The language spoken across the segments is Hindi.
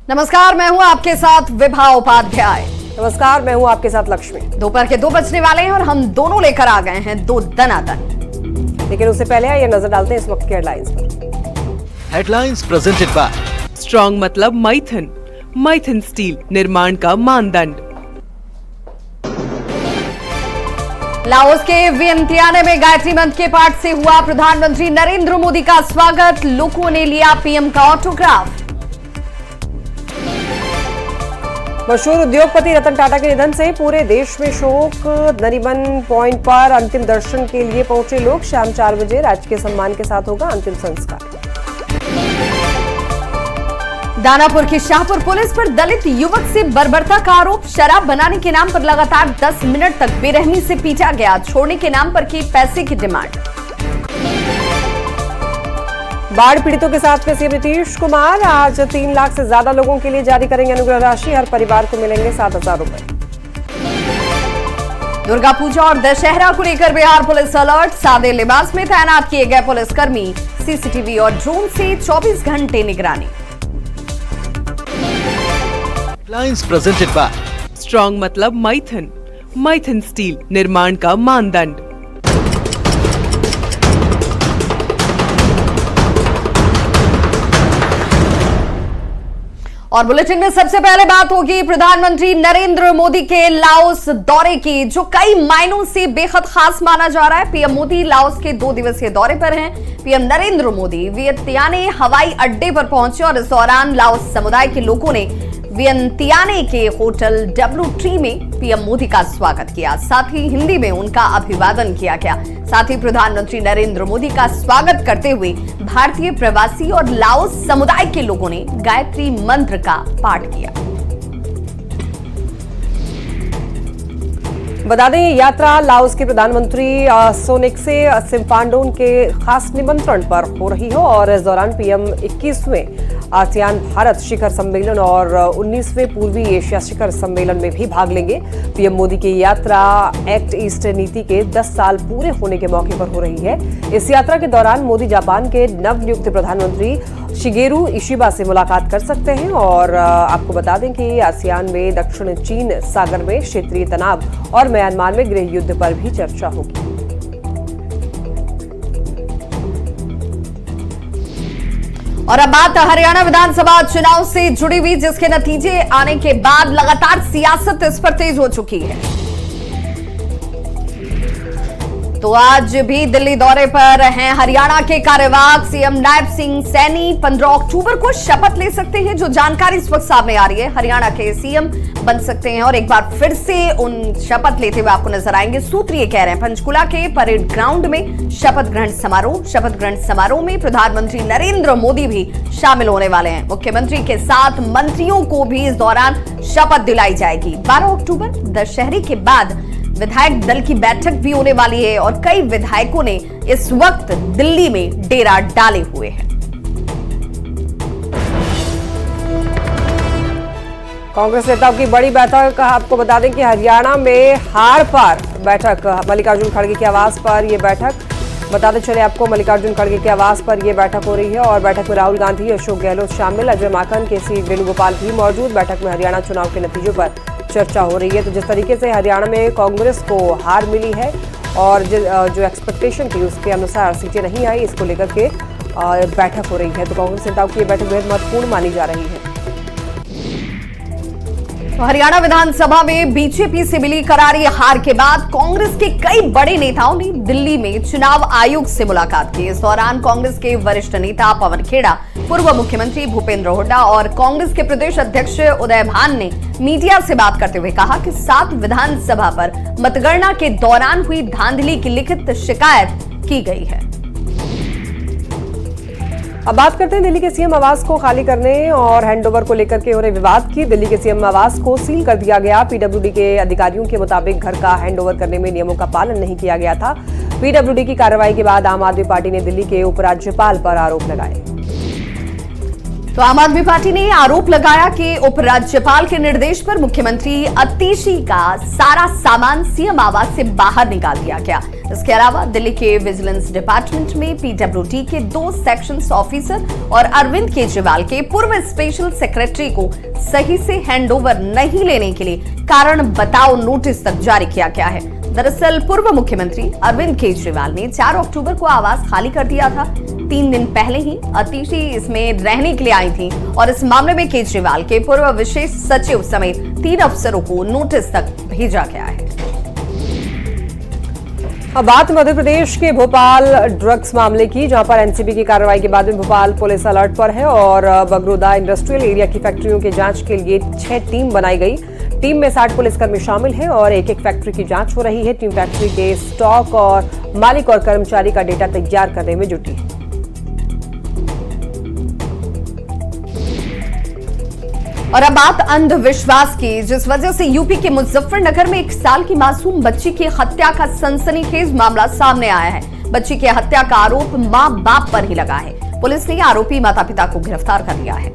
नमस्कार, मैं हूं आपके साथ विभा उपाध्याय। नमस्कार, मैं हूं आपके साथ लक्ष्मी। दोपहर के 2 बजने वाले हैं और हम दोनों लेकर आ गए हैं 2 दनादन। लेकिन उससे पहले आइए नजर डालते हैं इस वक्त की हेडलाइंस पर। हेडलाइंस प्रेजेंटेड बाय स्ट्रॉन्ग मतलब माइथन। माइथन स्टील, निर्माण का मानदंड। लाओस के वियंतियाने में गायत्री मंत्र के पाठ से हुआ प्रधानमंत्री नरेंद्र मोदी का स्वागत। लोगों ने लिया पीएम का ऑटोग्राफ। मशहूर उद्योगपति रतन टाटा के निधन से पूरे देश में शोक। नरीमन पॉइंट पर अंतिम दर्शन के लिए पहुंचे लोग। शाम 4 बजे राजकीय सम्मान के साथ होगा अंतिम संस्कार। दानापुर की शाहपुर पुलिस पर दलित युवक से बर्बरता का आरोप। शराब बनाने के नाम पर लगातार 10 मिनट तक बेरहमी से पीटा गया। छोड़ने के नाम पर की पैसे की डिमांड। बाढ़ पीड़ितों के साथ में सीएम नीतीश कुमार आज 3 लाख से ज्यादा लोगों के लिए जारी करेंगे अनुग्रह राशि। हर परिवार को मिलेंगे 7,000 रुपए। दुर्गा पूजा और दशहरा को लेकर बिहार पुलिस अलर्ट। सादे लिबास में तैनात किए गए पुलिसकर्मी। सीसीटीवी और ड्रोन से 24 घंटे निगरानी। हेडलाइंस प्रेजेंटेड बाय स्ट्रॉन्ग मतलब माइथन। माइथन स्टील, निर्माण का मानदंड। और बुलेटिन में सबसे पहले बात होगी प्रधानमंत्री नरेंद्र मोदी के लाओस दौरे की, जो कई मायनों से बेहद खास माना जा रहा है। पीएम मोदी लाओस के 2 दिवसीय दौरे पर हैं। पीएम नरेंद्र मोदी वियंतियाने हवाई अड्डे पर पहुंचे और इस दौरान लाओस समुदाय के लोगों ने वियंतियाने के होटल W3 में पीएम मोदी का स्वागत किया। साथ ही हिंदी में उनका अभिवादन किया गया। साथ ही प्रधानमंत्री नरेंद्र मोदी का स्वागत करते हुए भारतीय प्रवासी और लाओस समुदाय के लोगों ने गायत्री मंत्र का पाठ किया। बता दें, ये यात्रा लाओस के प्रधानमंत्री सोनेक्से सिम्फांडोन के खास निमंत्रण पर हो रही है और इस दौरान पीएम 21वें आसियान भारत शिखर सम्मेलन और 19वें पूर्वी एशिया शिखर सम्मेलन में भी भाग लेंगे। पीएम मोदी की यात्रा एक्ट ईस्ट नीति के 10 साल पूरे होने के मौके पर हो रही है। इस यात्रा के दौरान मोदी जापान के नवनियुक्त प्रधानमंत्री शिगेरू इशिबा से मुलाकात कर सकते हैं और आपको बता दें कि आसियान में दक्षिण चीन सागर में क्षेत्रीय तनाव और म्यांमार में गृह युद्ध पर भी चर्चा होगी। और अब बात हरियाणा विधानसभा चुनाव से जुड़ी हुई, जिसके नतीजे आने के बाद लगातार सियासत इस पर तेज हो चुकी है। तो आज भी दिल्ली दौरे पर हैं हरियाणा के कार्यवाहक सीएम नायब सिंह सैनी। 15 अक्टूबर को शपथ ले सकते हैं, जो जानकारी इस वक्त सामने आ रही है। हरियाणा के सीएम बन सकते हैं और एक बार फिर से उन शपथ लेते हुए आपको नजर आएंगे। सूत्र ये कह रहे हैं पंचकुला के परेड ग्राउंड में शपथ ग्रहण समारोह में प्रधानमंत्री नरेंद्र मोदी भी शामिल होने वाले हैं। मुख्यमंत्री के साथ मंत्रियों को भी इस दौरान शपथ दिलाई जाएगी। 12 अक्टूबर दशहरे के बाद विधायक दल की बैठक भी होने वाली है और कई विधायकों ने इस वक्त दिल्ली में डेरा डाले हुए हैं। कांग्रेस नेताओं की बड़ी बैठक, आपको बता दें कि हरियाणा में हार पर बैठक, मल्लिकार्जुन खड़गे के आवास पर यह बैठक, बताते चले आपको मल्लिकार्जुन खड़गे के आवास पर यह बैठक हो रही है और बैठक में राहुल गांधी, अशोक गहलोत शामिल, अजय माकन, केसी वेणुगोपाल भी मौजूद। बैठक में हरियाणा चुनाव के नतीजों पर चर्चा हो रही है। तो जिस तरीके से हरियाणा में कांग्रेस को हार मिली है और जो एक्सपेक्टेशन थी उसके अनुसार सीटें नहीं आई, इसको लेकर के बैठक हो रही है। तो कांग्रेस नेताओं की यह बैठक बेहद महत्वपूर्ण मानी जा रही है। तो हरियाणा विधानसभा में बीजेपी से मिली करारी हार के बाद कांग्रेस के कई बड़े नेताओं ने दिल्ली में चुनाव आयोग से मुलाकात की। इस दौरान कांग्रेस के वरिष्ठ नेता पवन खेड़ा, पूर्व मुख्यमंत्री भूपेंद्र हुड्डा और कांग्रेस के प्रदेश अध्यक्ष उदय भान ने मीडिया से बात करते हुए कहा कि 7 विधानसभा पर मतगणना के दौरान हुई धांधली की लिखित शिकायत की गई है। अब बात करते हैं दिल्ली के सीएम आवास को खाली करने और हैंडओवर को लेकर के हो रहे विवाद की। दिल्ली के सीएम आवास को सील कर दिया गया। पीडब्ल्यूडी के अधिकारियों के मुताबिक घर का हैंडओवर करने में नियमों का पालन नहीं किया गया था। पीडब्ल्यूडी की कार्रवाई के बाद आम आदमी पार्टी ने दिल्ली के उपराज्यपाल पर आरोप लगाए। तो आम आदमी पार्टी ने आरोप लगाया कि उपराज्यपाल के निर्देश पर मुख्यमंत्री अतिशी का सारा सामान सीएम आवास से बाहर निकाल दिया गया। इसके अलावा दिल्ली के विजिलेंस डिपार्टमेंट में पीडब्ल्यूडी के 2 सेक्शंस ऑफिसर और अरविंद केजरीवाल के पूर्व स्पेशल सेक्रेटरी को सही से हैंडओवर नहीं लेने के लिए कारण बताओ नोटिस तक जारी किया गया है। दरअसल पूर्व मुख्यमंत्री अरविंद केजरीवाल ने 4 अक्टूबर को आवास खाली कर दिया था। 3 दिन पहले ही अतिथि इसमें रहने के लिए आई थी और इस मामले में केजरीवाल के पूर्व विशेष सचिव समेत 3 अफसरों को नोटिस तक भेजा गया है। अब बात मध्य प्रदेश के भोपाल ड्रग्स मामले की, जहां पर एनसीबी की कार्रवाई के बाद में भोपाल पुलिस अलर्ट पर है और बगरोदा इंडस्ट्रियल एरिया की फैक्ट्रियों की जांच के लिए 6 टीम बनाई गई। टीम में 60 पुलिसकर्मी शामिल हैं और एक फैक्ट्री की जांच हो रही है। टीम फैक्ट्री के स्टॉक और मालिक और कर्मचारी का डेटा तैयार करने में जुटी है। और अब बात अंधविश्वास की, जिस वजह से यूपी के मुजफ्फरनगर में 1 साल की मासूम बच्ची की हत्या का सनसनीखेज मामला सामने आया है। बच्ची की हत्या का आरोप मां बाप पर ही लगा है। पुलिस ने आरोपी माता पिता को गिरफ्तार कर लिया है।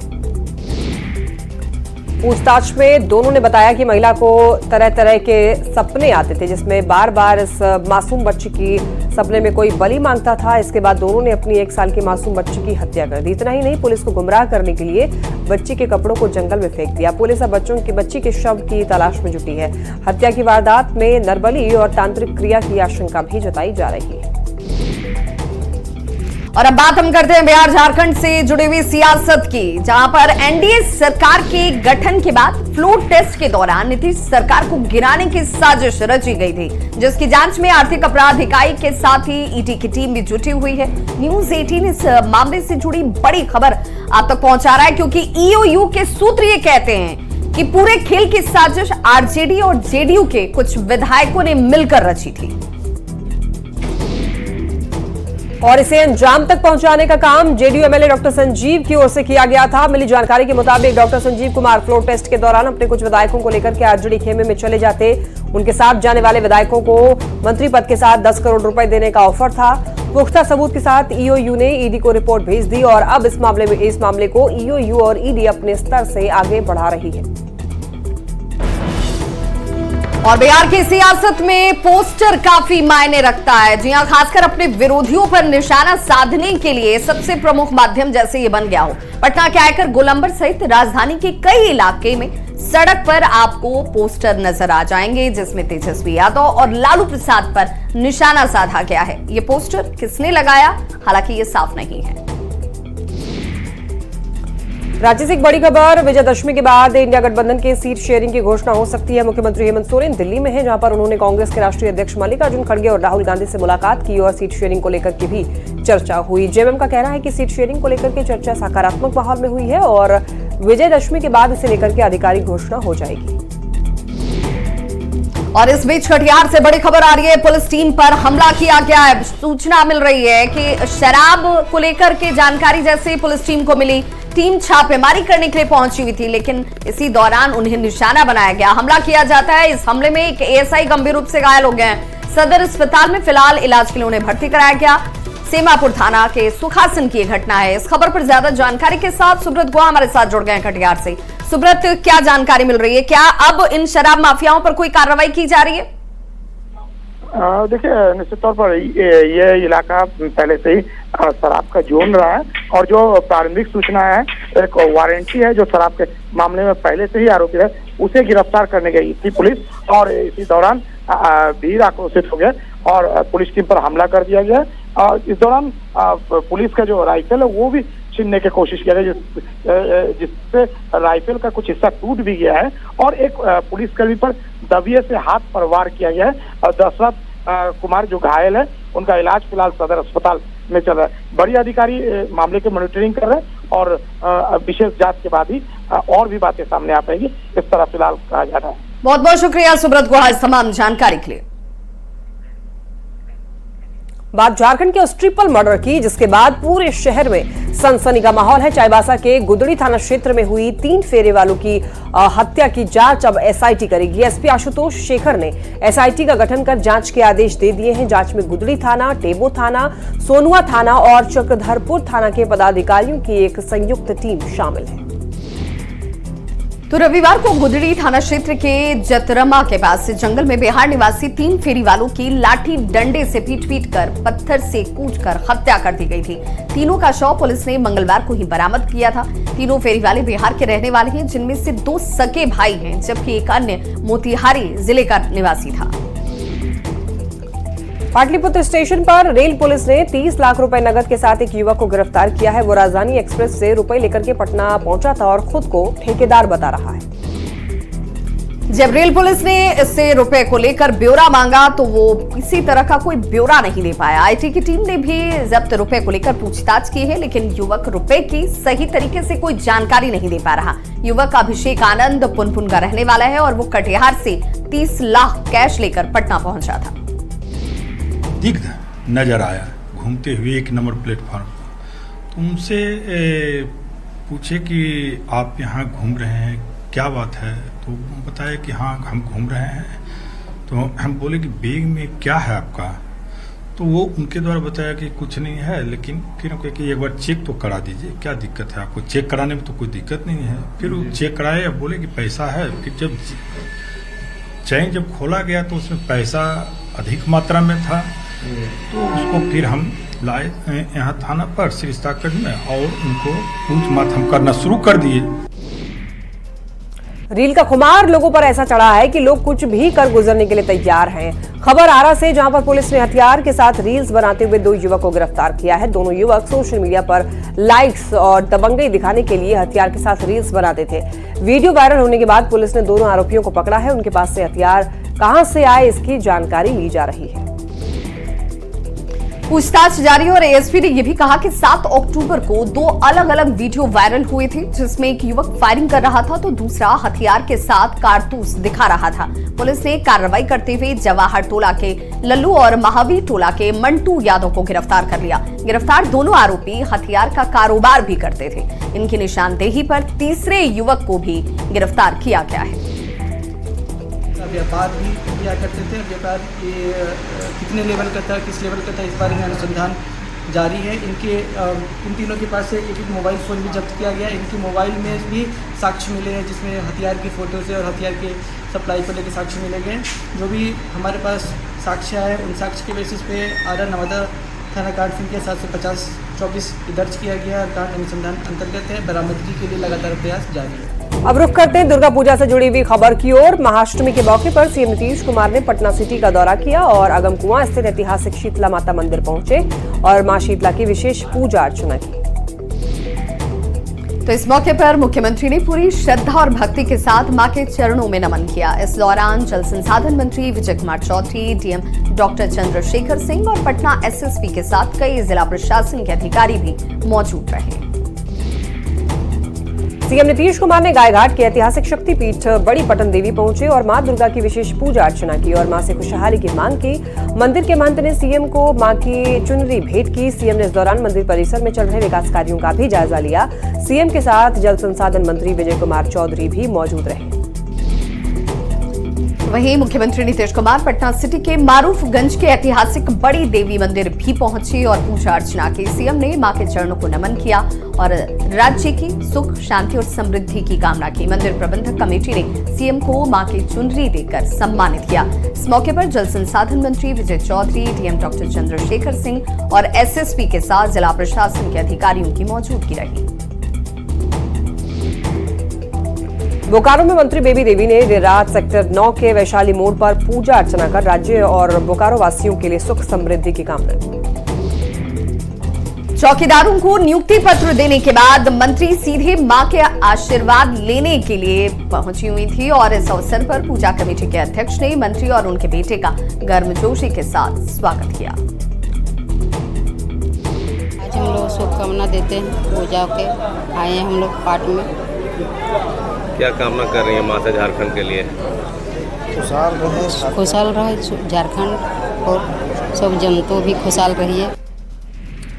पूछताछ में दोनों ने बताया कि महिला को तरह तरह के सपने आते थे, जिसमें बार बार इस मासूम बच्ची की सपने में कोई बलि मांगता था। इसके बाद दोनों ने अपनी 1 साल की मासूम बच्ची की हत्या कर दी। इतना ही नहीं, पुलिस को गुमराह करने के लिए बच्ची के कपड़ों को जंगल में फेंक दिया। पुलिस अब बच्ची के शव की तलाश में जुटी है। हत्या की वारदात में नरबली और तांत्रिक क्रिया की आशंका भी जताई जा रही है। और अब बात हम करते हैं बिहार झारखंड से जुड़ी हुई सियासत की, जहां पर एनडीए सरकार के गठन के बाद फ्लोर टेस्ट के दौरान नीतीश सरकार को गिराने की साजिश रची गई थी, जिसकी जांच में आर्थिक अपराध इकाई के साथ ही ईडी की टीम भी जुटी हुई है। न्यूज 18 इस मामले से जुड़ी बड़ी खबर आप तक पहुंचा रहा है, क्योंकि ईओयू के सूत्र ये कहते हैं कि पूरे खेल की साजिश आरजेडी और जेडीयू के कुछ विधायकों ने मिलकर रची थी और इसे अंजाम तक पहुंचाने का काम जेडीयू एमएलए डॉक्टर संजीव की ओर से किया गया था। मिली जानकारी के मुताबिक doctor Sanjeev Kumar floor test के दौरान अपने कुछ विधायकों को लेकर के आरजेडी खेमे में चले जाते। उनके साथ जाने वाले विधायकों को मंत्री पद के साथ 10 करोड़ रुपए देने का ऑफर था। पुख्ता सबूत के साथ ईओयू ने ईडी को रिपोर्ट भेज दी और अब इस मामले को ईओयू और ईडी अपने स्तर से आगे बढ़ा रही है। और बिहार की सियासत में पोस्टर काफी मायने रखता है। जी हां, खासकर अपने विरोधियों पर निशाना साधने के लिए सबसे प्रमुख माध्यम जैसे ये बन गया हो। पटना के आयकर गोलंबर सहित राजधानी के कई इलाके में सड़क पर आपको पोस्टर नजर आ जाएंगे, जिसमें तेजस्वी यादव और लालू प्रसाद पर निशाना साधा गया है। ये पोस्टर किसने लगाया, हालांकि ये साफ नहीं है। राज्य से एक बड़ी खबर, विजयदशमी के बाद इंडिया गठबंधन के सीट शेयरिंग की घोषणा हो सकती है। मुख्यमंत्री हेमंत सोरेन दिल्ली में हैं, जहां पर उन्होंने कांग्रेस के राष्ट्रीय अध्यक्ष मल्लिकार्जुन खड़गे और राहुल गांधी से मुलाकात की और सीट शेयरिंग को लेकर के भी चर्चा हुई। जेएमएम का कहना है कि सीट शेयरिंग को लेकर के चर्चा सकारात्मक माहौल में हुई है और विजयदशमी के बाद इसे लेकर के आधिकारिक घोषणा हो जाएगी। और इस बीच कटिहार से बड़ी खबर आ रही है, पुलिस टीम पर हमला किया गया है। सूचना मिल रही है कि शराब को लेकर के जानकारी जैसे पुलिस टीम को मिली, टीम छापेमारी करने के लिए पहुंची हुई थी, लेकिन इसी दौरान उन्हें निशाना बनाया गया, हमला किया जाता है। इस हमले में एक एएसआई गंभीर रूप से घायल हो गए हैं। सदर अस्पताल में फिलहाल इलाज के लिए उन्हें भर्ती कराया गया। सेमापुर थाना के सुखासन की घटना है। इस खबर पर ज्यादा जानकारी के साथ सुब्रत गुहा हमारे साथ जुड़ गए हैं कटिहार से। सुब्रत, क्या जानकारी मिल रही है? क्या अब इन शराब माफियाओं पर कोई कार्रवाई की जा रही है? देखिए, निश्चित तौर पर ये इलाका पहले से ही शराब का जोन रहा है और जो प्रारंभिक सूचना है, एक वारंटी है जो शराब के मामले में पहले से ही आरोपी है, उसे गिरफ्तार करने गई थी पुलिस और इसी दौरान भीड़ आक्रोशित हो गया और पुलिस टीम पर हमला कर दिया गया। और इस दौरान पुलिस का जो राइफल है वो भी छीनने की कोशिश किया गया, जिससे राइफल का कुछ हिस्सा टूट भी गया है और एक पुलिसकर्मी पर दबिये से हाथ पर वार किया गया है। और दशरथ कुमार जो घायल है, उनका इलाज फिलहाल सदर अस्पताल में चल रहा है। बड़ी अधिकारी मामले की मॉनिटरिंग कर रहे हैं और विशेष जांच के बाद ही और भी बातें सामने आ पाएगी, इस तरह फिलहाल कहा जा रहा है। बहुत बहुत शुक्रिया सुब्रत गुहा इस तमाम जानकारी के लिए। बात झारखंड के उस ट्रिपल मर्डर की जिसके बाद पूरे शहर में सनसनी का माहौल है। चाईबासा के गुदड़ी थाना क्षेत्र में हुई 3 फेरे वालों की हत्या की जांच अब एसआईटी करेगी। एसपी आशुतोष शेखर ने एसआईटी का गठन कर जांच के आदेश दे दिए हैं। जांच में गुदड़ी थाना, टेबो थाना, सोनुआ थाना और चक्रधरपुर थाना के पदाधिकारियों की एक संयुक्त टीम शामिल है। तो रविवार को गुदड़ी थाना क्षेत्र के जतरमा के पास से जंगल में बिहार निवासी 3 फेरी वालों की लाठी डंडे से पीट कर पत्थर से कूटकर हत्या कर दी गई थी। तीनों का शव पुलिस ने मंगलवार को ही बरामद किया था। तीनों फेरी वाले बिहार के रहने वाले हैं, जिनमें से 2 सगे भाई हैं, जबकि एक अन्य मोतिहारी जिले का निवासी था। पाटलिपुत्र स्टेशन पर रेल पुलिस ने 30 लाख रुपए नगद के साथ एक युवक को गिरफ्तार किया है। वो राजधानी एक्सप्रेस से रुपए लेकर के पटना पहुंचा था और खुद को ठेकेदार बता रहा है। जब रेल पुलिस ने इससे रुपए को लेकर ब्यौरा मांगा तो वो किसी तरह का कोई ब्यौरा नहीं दे पाया। आईटी की टीम ने भी जब्त रुपए को लेकर पूछताछ की है, लेकिन युवक रुपए की सही तरीके से कोई जानकारी नहीं दे पा रहा। युवक अभिषेक आनंद पुनपुन का रहने वाला है और वो कटिहार से 30 लाख कैश लेकर पटना पहुंचा था। दिग्ध नजर आया घूमते हुए 1 नंबर प्लेटफॉर्म पर। तो उनसे पूछे कि आप यहाँ घूम रहे हैं, क्या बात है? तो बताया कि हाँ हम घूम रहे हैं। तो हम बोले कि बैग में क्या है आपका? तो वो उनके द्वारा बताया कि कुछ नहीं है, लेकिन फिर हम कहे कि एक बार चेक तो करा दीजिए, क्या दिक्कत है आपको? चेक कराने में तो कोई दिक्कत नहीं है। फिर वो चेक कराए, अब बोले कि पैसा है। फिर जब चैन जब खोला गया तो उसमें पैसा अधिक मात्रा में था। तो उसको फिर हम लाए यहाँ थाना पर सरिस्तागंज में और उनको पूछ हम करना शुरू कर दिए। रील का खुमार लोगों पर ऐसा चढ़ा है कि लोग कुछ भी कर गुजरने के लिए तैयार हैं। खबर आरा से, जहां पर पुलिस ने हथियार के साथ रील्स बनाते हुए 2 युवक को गिरफ्तार किया है। दोनों युवक सोशल मीडिया पर लाइक्स और दबंगई दिखाने के लिए हथियार के साथ रील्स बनाते थे। वीडियो वायरल होने के बाद पुलिस ने दोनों आरोपियों को पकड़ा है। उनके पास से हथियार कहां से आए, इसकी जानकारी ली जा रही है। पूछताछ जारी और एएसपी ने यह भी कहा कि 7 अक्टूबर को 2 अलग अलग वीडियो वायरल हुए थे, जिसमें एक युवक फायरिंग कर रहा था तो दूसरा हथियार के साथ कारतूस दिखा रहा था। पुलिस ने कार्रवाई करते हुए जवाहर टोला के लल्लू और महावीर टोला के मंटू यादव को गिरफ्तार कर लिया। गिरफ्तार दोनों आरोपी हथियार का कारोबार भी करते थे। इनकी निशानदेही पर तीसरे युवक को भी गिरफ्तार किया गया है। व्यापार भी किया करते थे। व्यापार कितने लेवल का था, किस लेवल का था, इस बारे में अनुसंधान जारी है। इन तीनों के पास से एक मोबाइल फ़ोन भी जब्त किया गया। इनके मोबाइल में भी साक्ष्य मिले हैं, जिसमें हथियार की फ़ोटोज़ और हथियार के सप्लाई को लेकर साक्ष्य मिले गए। जो भी हमारे पास साक्ष्य है, उन साक्ष्य के बेसिस पे आरा नवादा थाना कांड संख्या 750-24 दर्ज किया गया। कांड अनुसंधान अंतर्गत है। बरामदगी के लिए लगातार प्रयास जारी है। अब रुख करते हैं दुर्गा पूजा से जुड़ी हुई खबर की ओर। महाअष्टमी के मौके पर सीएम नीतीश कुमार ने पटना सिटी का दौरा किया और अगमकुआं स्थित ऐतिहासिक शीतला माता मंदिर पहुंचे और मां शीतला की विशेष पूजा अर्चना की। तो इस मौके पर मुख्यमंत्री ने पूरी श्रद्धा और भक्ति के साथ मां के चरणों में नमन किया। इस दौरान जल संसाधन मंत्री विजय कुमार चौधरी, डीएम डॉक्टर चंद्रशेखर सिंह और पटना एसएसपी के साथ कई जिला प्रशासन के अधिकारी भी मौजूद रहे। सीएम नीतीश कुमार ने गायघाट के ऐतिहासिक शक्तिपीठ बड़ी पटन देवी पहुंचे और मां दुर्गा की विशेष पूजा अर्चना की और मां से खुशहाली की मांग की। मंदिर के महंत ने सीएम को मां की चुनरी भेंट की। सीएम ने इस दौरान मंदिर परिसर में चल रहे विकास कार्यों का भी जायजा लिया। सीएम के साथ जल संसाधन मंत्री विजय कुमार चौधरी भी मौजूद रहे। वहीं मुख्यमंत्री नीतीश कुमार पटना सिटी के मारूफगंज के ऐतिहासिक बड़ी देवी मंदिर भी पहुंचे और पूजा अर्चना की। सीएम ने मां के चरणों को नमन किया और राज्य की सुख, शांति और समृद्धि की कामना की। मंदिर प्रबंधक कमेटी ने सीएम को मां की चुनरी देकर सम्मानित किया। इस मौके पर जल संसाधन मंत्री विजय चौधरी, डीएम डॉक्टर चंद्रशेखर सिंह और एसएसपी के साथ जिला प्रशासन के अधिकारियों की मौजूदगी रही। बोकारो में मंत्री बेबी देवी ने देर रात सेक्टर 9 के वैशाली मोड़ पर पूजा अर्चना कर राज्य और बोकारो वासियों के लिए सुख समृद्धि की कामना की। चौकीदारों को नियुक्ति पत्र देने के बाद मंत्री सीधे मां के आशीर्वाद लेने के लिए पहुंची हुई थी और इस अवसर पर पूजा कमेटी के अध्यक्ष ने मंत्री और उनके बेटे का गर्मजोशी के साथ स्वागत किया। आज हम लोग शुभकामना देते हैं, पूजा के आए हैं हम लोग पाठ में। क्या कामना कर रही है मां से झारखंड के लिए? खुशहाल रहे झारखंड और सब जनता भी खुशहाल रही है।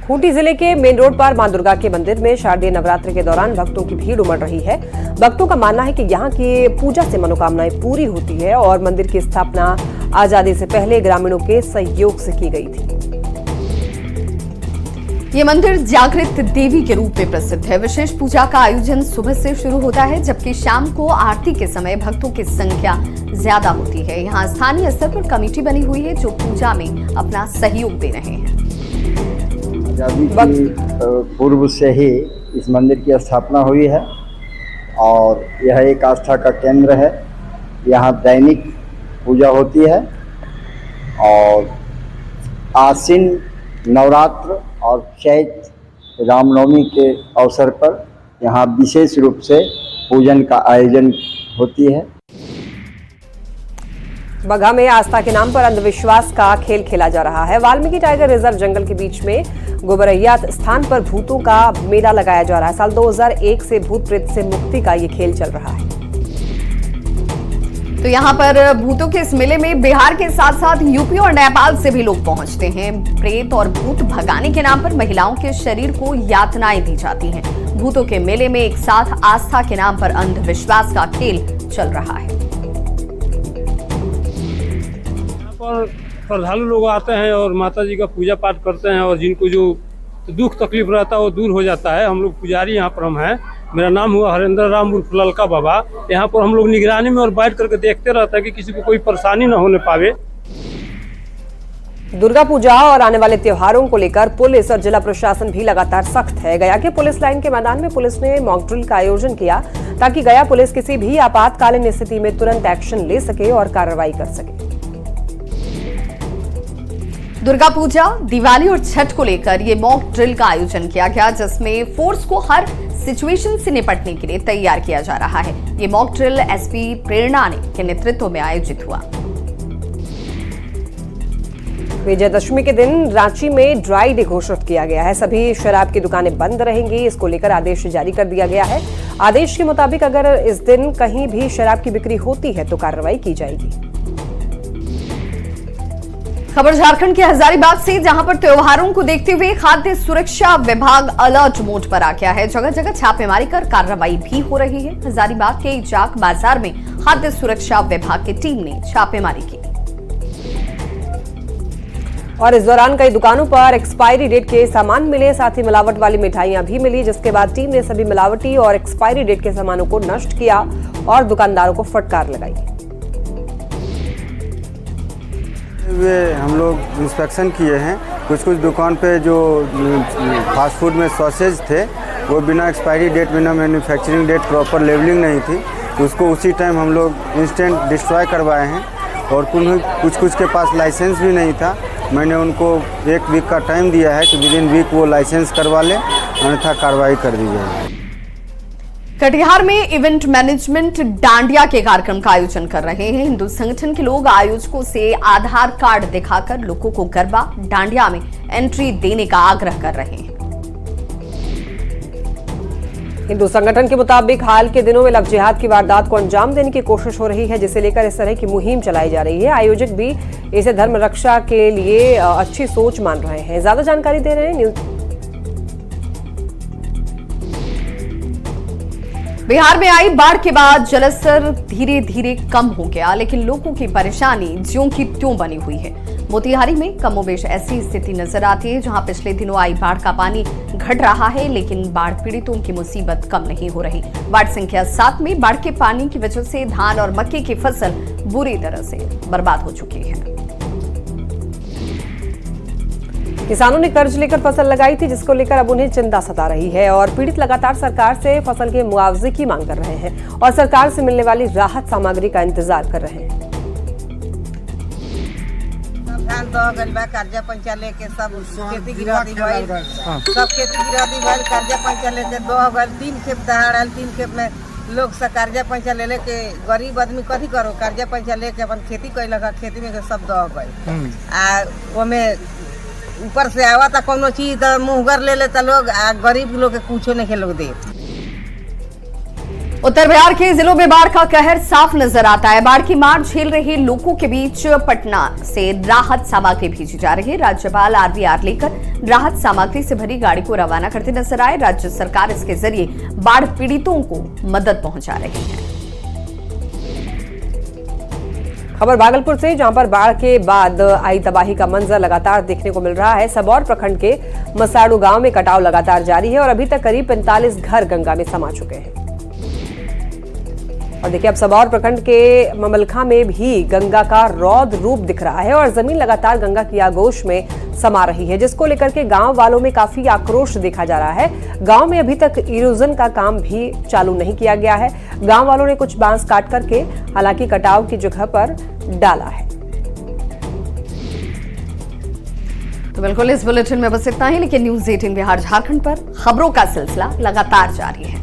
खूंटी जिले के मेन रोड पर मां दुर्गा के मंदिर में शारदीय नवरात्र के दौरान भक्तों की भीड़ उमड़ रही है। भक्तों का मानना है कि यहाँ की पूजा से मनोकामनाएं पूरी होती है और मंदिर की स्थापना आजादी से पहले ग्रामीणों के सहयोग से की गई थी। ये मंदिर जागृत देवी के रूप में प्रसिद्ध है। विशेष पूजा का आयोजन सुबह से शुरू होता है, जबकि शाम को आरती के समय भक्तों की संख्या ज्यादा होती है। यहाँ स्थानीय स्तर पर कमेटी बनी हुई है जो पूजा में अपना सहयोग दे रहे हैं। आजादी की पूर्व से ही इस मंदिर की स्थापना हुई है और यह एक आस्था का केंद्र है। यहाँ दैनिक पूजा होती है और आश्विन नवरात्र और चैत्र रामनवमी के अवसर पर यहाँ विशेष रूप से पूजन का आयोजन होती है। बगहा में आस्था के नाम पर अंधविश्वास का खेल खेला जा रहा है। वाल्मीकि टाइगर रिजर्व जंगल के बीच में गोबरैया स्थान पर भूतों का मेला लगाया जा रहा है। साल 2001 से भूत प्रेत से मुक्ति का ये खेल चल रहा है। तो यहाँ पर भूतों के इस मेले में बिहार के साथ साथ यूपी और नेपाल से भी लोग पहुंचते हैं। प्रेत और भूत भगाने के नाम पर महिलाओं के शरीर को यातनाएं दी जाती हैं। भूतों के मेले में एक साथ आस्था के नाम पर अंधविश्वास का खेल चल रहा है। यहाँ पर श्रद्धालु लोग आते हैं और माता जी का पूजा पाठ करते हैं और जिनको जो दुख तकलीफ रहता है वो दूर हो जाता है। हम लोग पुजारी यहाँ पर हम हैं। मेरा नाम हुआ हरेंद्र राम उर्फ ललका बाबा। यहाँ पर हम लोग निगरानी में और बैठ करके देखते रहते हैं कि किसी को कोई परेशानी न होने पावे। दुर्गा पूजा और आने वाले त्योहारों को लेकर पुलिस और जिला प्रशासन भी लगातार सख्त है। गया के पुलिस लाइन के मैदान में पुलिस ने मॉक ड्रिल का आयोजन किया ताकि गया पुलिस किसी भी आपातकालीन स्थिति में तुरंत एक्शन ले सके और कार्रवाई कर सके। दुर्गा पूजा, दिवाली और छठ को लेकर ये मॉक ड्रिल का आयोजन किया गया, जिसमें फोर्स को हर सिचुएशन से निपटने के लिए तैयार किया जा रहा है। ये मॉक ड्रिल एसपी प्रेरणा के नेतृत्व में आयोजित हुआ। विजयदशमी के दिन रांची में ड्राई डे घोषित किया गया है। सभी शराब की दुकानें बंद रहेंगी। इसको लेकर आदेश जारी कर दिया गया है। आदेश के मुताबिक अगर इस दिन कहीं भी शराब की बिक्री होती है तो कार्रवाई की जाएगी। खबर झारखंड के हजारीबाग से, जहां पर त्योहारों को देखते हुए खाद्य सुरक्षा विभाग अलर्ट मोड पर आ गया है। जगह जगह छापेमारी कर कार्रवाई भी हो रही है। हजारीबाग के जाक बाजार में खाद्य सुरक्षा विभाग की टीम ने छापेमारी की और इस दौरान कई दुकानों पर एक्सपायरी डेट के सामान मिले, साथ ही मिलावट वाली मिठाइयां भी मिली, जिसके बाद टीम ने सभी मिलावटी और एक्सपायरी डेट के सामानों को नष्ट किया और दुकानदारों को फटकार लगाई। वे हम लोग इंस्पेक्शन किए हैं। कुछ दुकान पे जो फास्ट फूड में सॉसेज थे वो बिना एक्सपायरी डेट, बिना मैन्युफैक्चरिंग डेट, प्रॉपर लेबलिंग नहीं थी, उसको उसी टाइम हम लोग इंस्टेंट डिस्ट्रॉय करवाए हैं। और कुछ के पास लाइसेंस भी नहीं था। मैंने उनको 1 वीक का टाइम दिया है कि विदिन वीक वो लाइसेंस करवा लें, अन्यथा कार्रवाई कर दी जाएगी। कटिहार में इवेंट मैनेजमेंट डांडिया के कार्यक्रम का आयोजन कर रहे हैं। हिंदू संगठन के लोग आयोजकों से आधार कार्ड दिखाकर लोगों को गरबा डांडिया में एंट्री देने का आग्रह कर रहे हैं। हिंदू संगठन के मुताबिक हाल के दिनों में लव जिहाद की वारदात को अंजाम देने की कोशिश हो रही है, जिसे लेकर इस तरह की मुहिम चलाई जा रही है। आयोजक भी इसे धर्म रक्षा के लिए अच्छी सोच मान रहे हैं। ज्यादा जानकारी दे रहे हैं बिहार में आई बाढ़ के बाद जलस्तर धीरे धीरे कम हो गया, लेकिन लोगों की परेशानी ज्यों की त्यों बनी हुई है। मोतिहारी में कमोबेश ऐसी स्थिति नजर आती है, जहां पिछले दिनों आई बाढ़ का पानी घट रहा है, लेकिन बाढ़ पीड़ितों की मुसीबत कम नहीं हो रही। वार्ड संख्या 7 में बाढ़ के पानी की वजह से धान और मक्के की फसल बुरी तरह से बर्बाद हो चुकी है। किसानों ने कर्ज लेकर फसल लगाई थी, जिसको लेकर अब उन्हें चिंता सता रही है और पीड़ित लगातार सरकार से फसल के मुआवजे की मांग कर रहे हैं और सरकार से मिलने वाली राहत सामग्री का इंतजार कर रहे हैं। कर्जा पंचा लेके सब खेती गिरवी भइल, सब खेती गिरवी भइल, कर्जा पंचा लेके 3 खेप दहाड़ल, 3 खेप में लोग से कर्जा पैसा ले लेके गरीब आदमी कथी करो, कर्जा पैसा लेके अपन खेती कैलक, खेती में सब दह गई आ ओमे ऊपर से आवा था कोनो चीज मुँहगर ले लेता लोग, आ गरीब लोग के कुछो नहीं लोग दे। उत्तर बिहार के जिलों में बाढ़ का कहर साफ नजर आता है। बाढ़ की मार झेल रहे लोगों के बीच पटना से राहत सामग्री भेजी जा रही है। राज्यपाल आरवीआर लेकर राहत सामग्री से भरी गाड़ी को रवाना करते नजर आए। राज्य सरकार इसके जरिए बाढ़ पीड़ितों को मदद पहुंचा रही है। खबर भागलपुर से, जहां पर बाढ़ के बाद आई तबाही का मंजर लगातार देखने को मिल रहा है। सबौर प्रखंड के मसाड़ू गांव में कटाव लगातार जारी है और अभी तक करीब 45 घर गंगा में समा चुके हैं। और देखिए, अब सबौर प्रखंड के ममलखा में भी गंगा का रौद्र रूप दिख रहा है और जमीन लगातार गंगा की आगोश में समा रही है, जिसको लेकर के गांव वालों में काफी आक्रोश देखा जा रहा है। गांव में अभी तक इरोजन का काम भी चालू नहीं किया गया है। गांव वालों ने कुछ बांस काट करके हालांकि कटाव की जगह पर डाला है। तो बिल्कुल इस बुलेटिन में बस इतना ही, लेकिन न्यूज़ 18 बिहार झारखंड पर खबरों का सिलसिला लगातार जारी है।